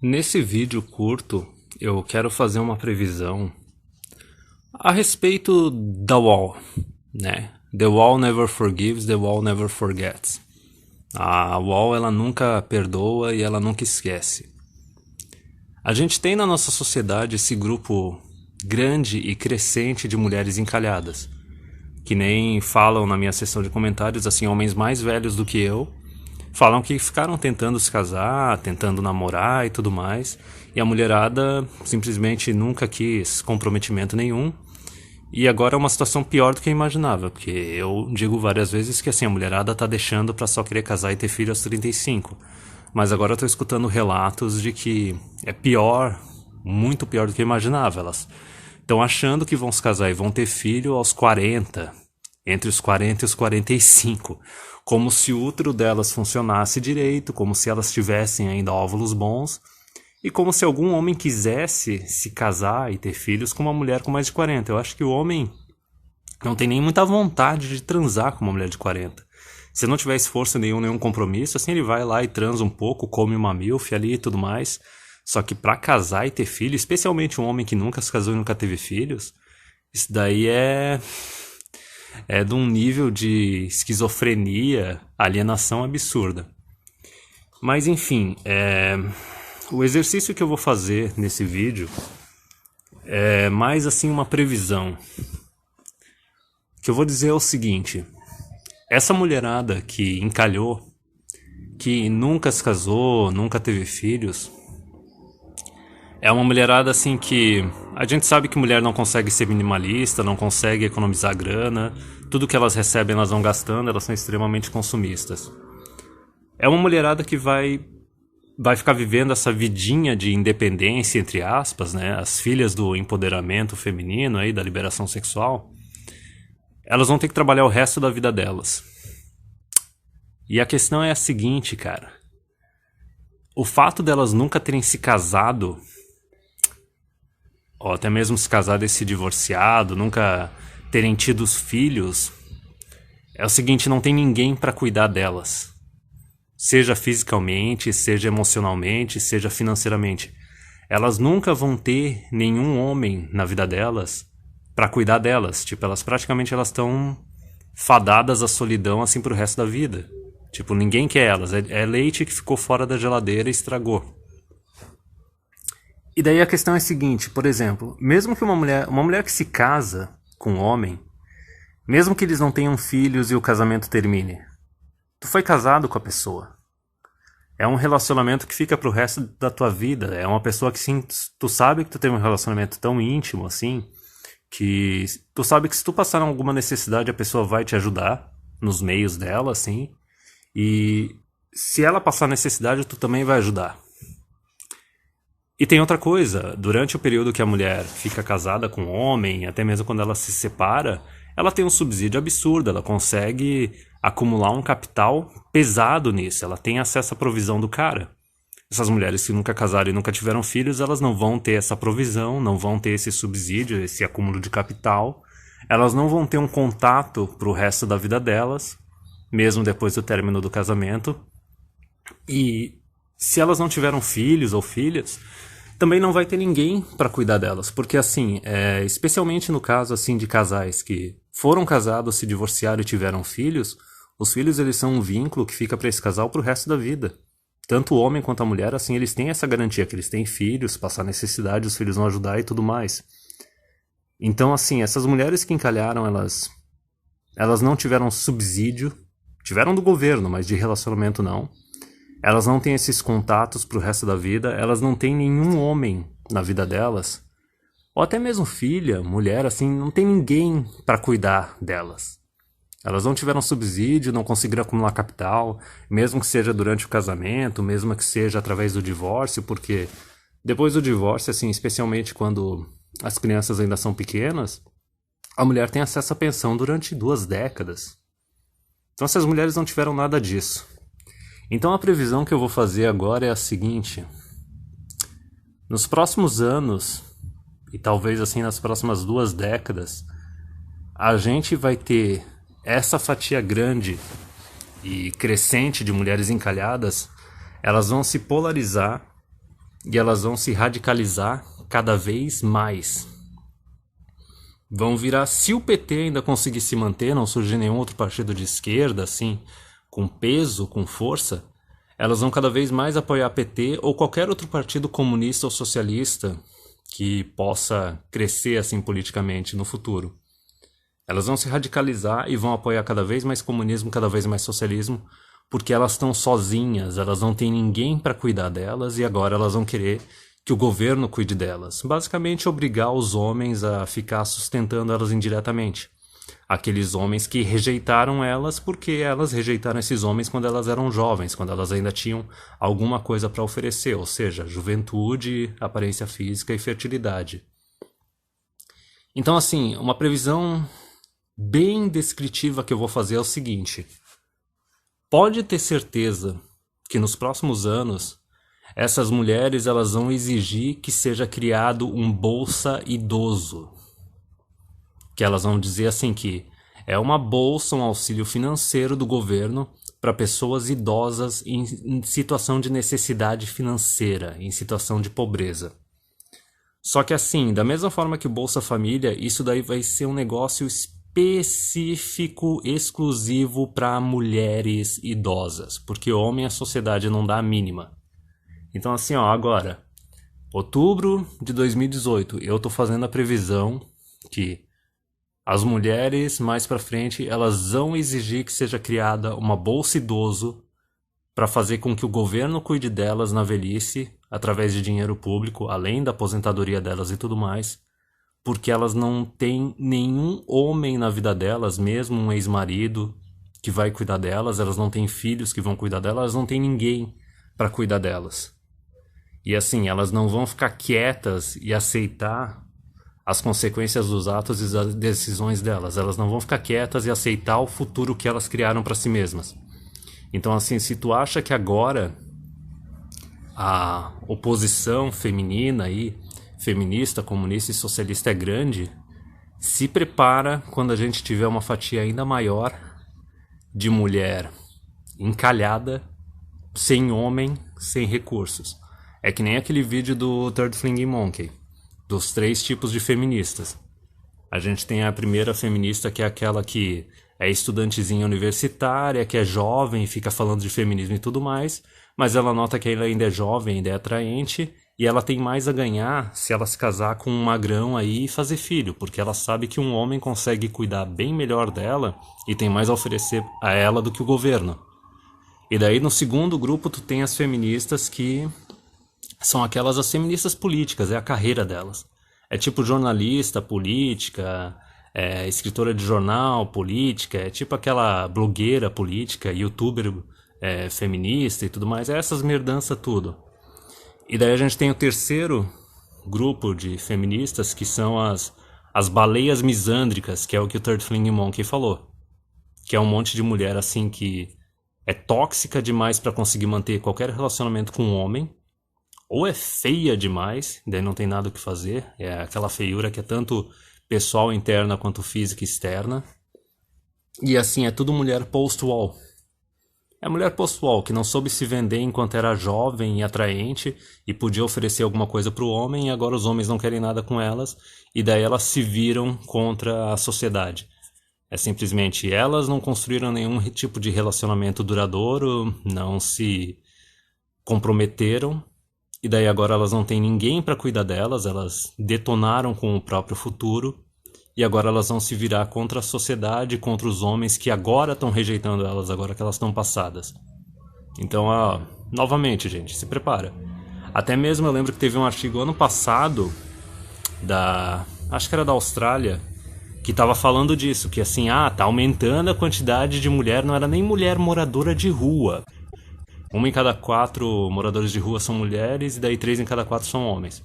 Nesse vídeo curto, eu quero fazer uma previsão a respeito da Wall, né? The Wall never forgives, the Wall never forgets. A Wall, ela nunca perdoa e ela nunca esquece. A gente tem na nossa sociedade esse grupo grande e crescente de mulheres encalhadas, que nem falam na minha seção de comentários, assim, homens mais velhos do que eu, falam que ficaram tentando se casar, tentando namorar e tudo mais, e a mulherada simplesmente nunca quis comprometimento nenhum. E agora é uma situação pior do que eu imaginava, porque eu digo várias vezes que assim, a mulherada tá deixando pra só querer casar e ter filho aos 35. Mas agora eu tô escutando relatos de que é pior, muito pior do que eu imaginava. Elas estão achando que vão se casar e vão ter filho aos 40, entre os 40 e os 45. Como se o útero delas funcionasse direito, como se elas tivessem ainda óvulos bons. E como se algum homem quisesse se casar e ter filhos com uma mulher com mais de 40. Eu acho que o homem não tem nem muita vontade de transar com uma mulher de 40. Se não tiver esforço nenhum compromisso, assim ele vai lá e transa um pouco, come uma milf ali e tudo mais. Só que pra casar e ter filho, especialmente um homem que nunca se casou e nunca teve filhos, isso daí é de um nível de esquizofrenia, alienação absurda. Mas enfim, o exercício que eu vou fazer nesse vídeo é mais assim uma previsão. O que eu vou dizer é o seguinte: essa mulherada que encalhou, que nunca se casou, nunca teve filhos, é uma mulherada assim que a gente sabe que mulher não consegue ser minimalista, não consegue economizar grana, tudo que elas recebem elas vão gastando, elas são extremamente consumistas. É uma mulherada que vai ficar vivendo essa vidinha de independência, entre aspas, né? As filhas do empoderamento feminino aí, da liberação sexual, elas vão ter que trabalhar o resto da vida delas. E a questão é a seguinte, cara. O fato delas nunca terem se casado, ou até mesmo se casado e se divorciado, nunca terem tido filhos, é o seguinte, não tem ninguém pra cuidar delas. Seja fisicamente, seja emocionalmente, seja financeiramente. Elas nunca vão ter nenhum homem na vida delas pra cuidar delas. Tipo, elas praticamente elas estão fadadas à solidão assim pro resto da vida. Tipo, ninguém quer elas. É leite que ficou fora da geladeira e estragou. E daí a questão é a seguinte, por exemplo, mesmo que uma mulher que se casa com um homem, mesmo que eles não tenham filhos e o casamento termine, tu foi casado com a pessoa. É um relacionamento que fica pro resto da tua vida. É uma pessoa que sim, tu sabe que tu teve um relacionamento tão íntimo assim, que tu sabe que se tu passar alguma necessidade a pessoa vai te ajudar nos meios dela, assim. E se ela passar necessidade, tu também vai ajudar. E tem outra coisa, durante o período que a mulher fica casada com um homem, até mesmo quando ela se separa, ela tem um subsídio absurdo, ela consegue acumular um capital pesado nisso, ela tem acesso à provisão do cara. Essas mulheres que nunca casaram e nunca tiveram filhos, elas não vão ter essa provisão, não vão ter esse subsídio, esse acúmulo de capital, elas não vão ter um contato pro resto da vida delas, mesmo depois do término do casamento. E se elas não tiveram filhos ou filhas, também não vai ter ninguém para cuidar delas, porque assim, especialmente no caso assim de casais que foram casados, se divorciaram e tiveram filhos, os filhos eles são um vínculo que fica para esse casal pro resto da vida. Tanto o homem quanto a mulher, assim, eles têm essa garantia que eles têm filhos, passar necessidade, os filhos vão ajudar e tudo mais. Então, assim, essas mulheres que encalharam, elas não tiveram subsídio, tiveram do governo, mas de relacionamento não. Elas não têm esses contatos pro resto da vida, elas não têm nenhum homem na vida delas, ou até mesmo filha, mulher, assim, não tem ninguém para cuidar delas. Elas não tiveram subsídio, não conseguiram acumular capital, mesmo que seja durante o casamento, mesmo que seja através do divórcio, porque depois do divórcio, assim, especialmente quando as crianças ainda são pequenas, a mulher tem acesso à pensão durante 2 décadas. Então essas mulheres não tiveram nada disso. Então a previsão que eu vou fazer agora é a seguinte: nos próximos anos, e talvez assim nas próximas 2 décadas, a gente vai ter essa fatia grande e crescente de mulheres encalhadas, elas vão se polarizar e elas vão se radicalizar cada vez mais. Vão virar, se o PT ainda conseguir se manter, não surgir nenhum outro partido de esquerda, assim, com peso, com força, elas vão cada vez mais apoiar PT ou qualquer outro partido comunista ou socialista que possa crescer assim politicamente no futuro. Elas vão se radicalizar e vão apoiar cada vez mais comunismo, cada vez mais socialismo, porque elas estão sozinhas, elas não têm ninguém para cuidar delas e agora elas vão querer que o governo cuide delas. Basicamente obrigar os homens a ficar sustentando elas indiretamente. Aqueles homens que rejeitaram elas porque elas rejeitaram esses homens quando elas eram jovens, quando elas ainda tinham alguma coisa para oferecer, ou seja, juventude, aparência física e fertilidade. Então, assim, uma previsão bem descritiva que eu vou fazer é o seguinte: pode ter certeza que nos próximos anos essas mulheres elas vão exigir que seja criado um Bolsa Idoso. Que elas vão dizer assim que é uma bolsa, um auxílio financeiro do governo para pessoas idosas em situação de necessidade financeira, em situação de pobreza. Só que assim, da mesma forma que o Bolsa Família, isso daí vai ser um negócio específico, exclusivo para mulheres idosas, porque homem a sociedade não dá a mínima. Então assim, ó, agora, outubro de 2018, eu tô fazendo a previsão que as mulheres, mais pra frente, elas vão exigir que seja criada uma bolsa idoso para fazer com que o governo cuide delas na velhice, através de dinheiro público, além da aposentadoria delas e tudo mais, porque elas não têm nenhum homem na vida delas, mesmo um ex-marido que vai cuidar delas, elas não têm filhos que vão cuidar delas, elas não têm ninguém para cuidar delas. E assim, elas não vão ficar quietas e aceitar as consequências dos atos e das decisões delas. Elas não vão ficar quietas e aceitar o futuro que elas criaram para si mesmas. Então, assim, se tu acha que agora a oposição feminina aí, feminista, comunista e socialista é grande, se prepara quando a gente tiver uma fatia ainda maior de mulher encalhada, sem homem, sem recursos. É que nem aquele vídeo do Third Flying Monkey, dos 3 tipos de feministas. A gente tem a primeira feminista, que é aquela que é estudantezinha universitária, que é jovem, fica falando de feminismo e tudo mais, mas ela nota que ela ainda é jovem, ainda é atraente, e ela tem mais a ganhar se ela se casar com um magrão aí e fazer filho, porque ela sabe que um homem consegue cuidar bem melhor dela e tem mais a oferecer a ela do que o governo. E daí no segundo grupo tu tem as feministas que são aquelas as feministas políticas, é a carreira delas. É tipo jornalista, política, escritora de jornal, política, é tipo aquela blogueira política, youtuber feminista e tudo mais, é essas merdanças tudo. E daí a gente tem o terceiro grupo de feministas, que são as baleias misândricas, que é o que o Third Flying Monkey falou. Que é um monte de mulher assim que é tóxica demais para conseguir manter qualquer relacionamento com um homem, ou é feia demais, daí não tem nada o que fazer, é aquela feiura que é tanto pessoal interna quanto física externa. E assim, é tudo mulher post-wall. É mulher post-wall que não soube se vender enquanto era jovem e atraente e podia oferecer alguma coisa pro homem, e agora os homens não querem nada com elas, e daí elas se viram contra a sociedade. É simplesmente, elas não construíram nenhum tipo de relacionamento duradouro, não se comprometeram, e daí agora elas não têm ninguém para cuidar delas, elas detonaram com o próprio futuro, e agora elas vão se virar contra a sociedade, contra os homens que agora estão rejeitando elas, agora que elas estão passadas. Então, novamente, gente, se prepara. Até mesmo eu lembro que teve um artigo ano passado, acho que era da Austrália, que estava falando disso, que assim, tá aumentando a quantidade de mulher, não era nem mulher moradora de rua. 1 em cada 4 moradores de rua são mulheres, e daí 3 em cada 4 são homens.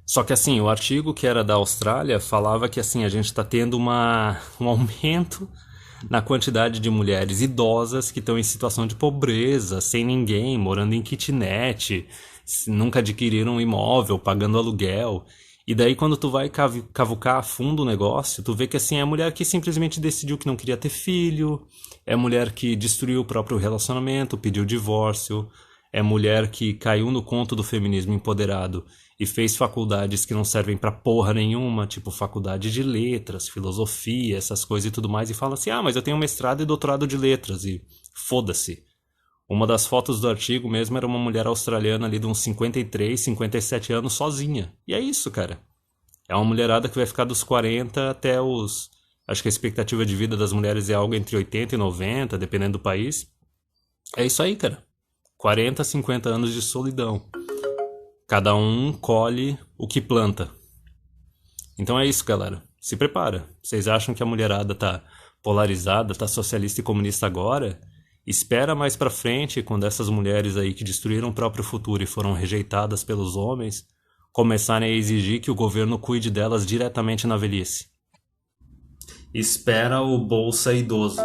Só que assim, o artigo que era da Austrália falava que assim, a gente está tendo um aumento na quantidade de mulheres idosas que estão em situação de pobreza, sem ninguém, morando em kitnet, nunca adquiriram um imóvel, pagando aluguel. E daí quando tu vai cavucar a fundo o negócio, tu vê que assim, é a mulher que simplesmente decidiu que não queria ter filho, é a mulher que destruiu o próprio relacionamento, pediu divórcio, é mulher que caiu no conto do feminismo empoderado e fez faculdades que não servem pra porra nenhuma, tipo faculdade de letras, filosofia, essas coisas e tudo mais, e fala assim: ah, mas eu tenho mestrado e doutorado de letras, e foda-se. Uma das fotos do artigo mesmo era uma mulher australiana ali de uns 53, 57 anos sozinha. E é isso, cara. É uma mulherada que vai ficar dos 40 até os... Acho que a expectativa de vida das mulheres é algo entre 80 e 90, dependendo do país. É isso aí, cara. 40, 50 anos de solidão. Cada um colhe o que planta. Então é isso, galera. Se prepara. Vocês acham que a mulherada tá polarizada, tá socialista e comunista agora? Espera mais pra frente, quando essas mulheres aí que destruíram o próprio futuro e foram rejeitadas pelos homens, começarem a exigir que o governo cuide delas diretamente na velhice. Espera o Bolsa Idoso.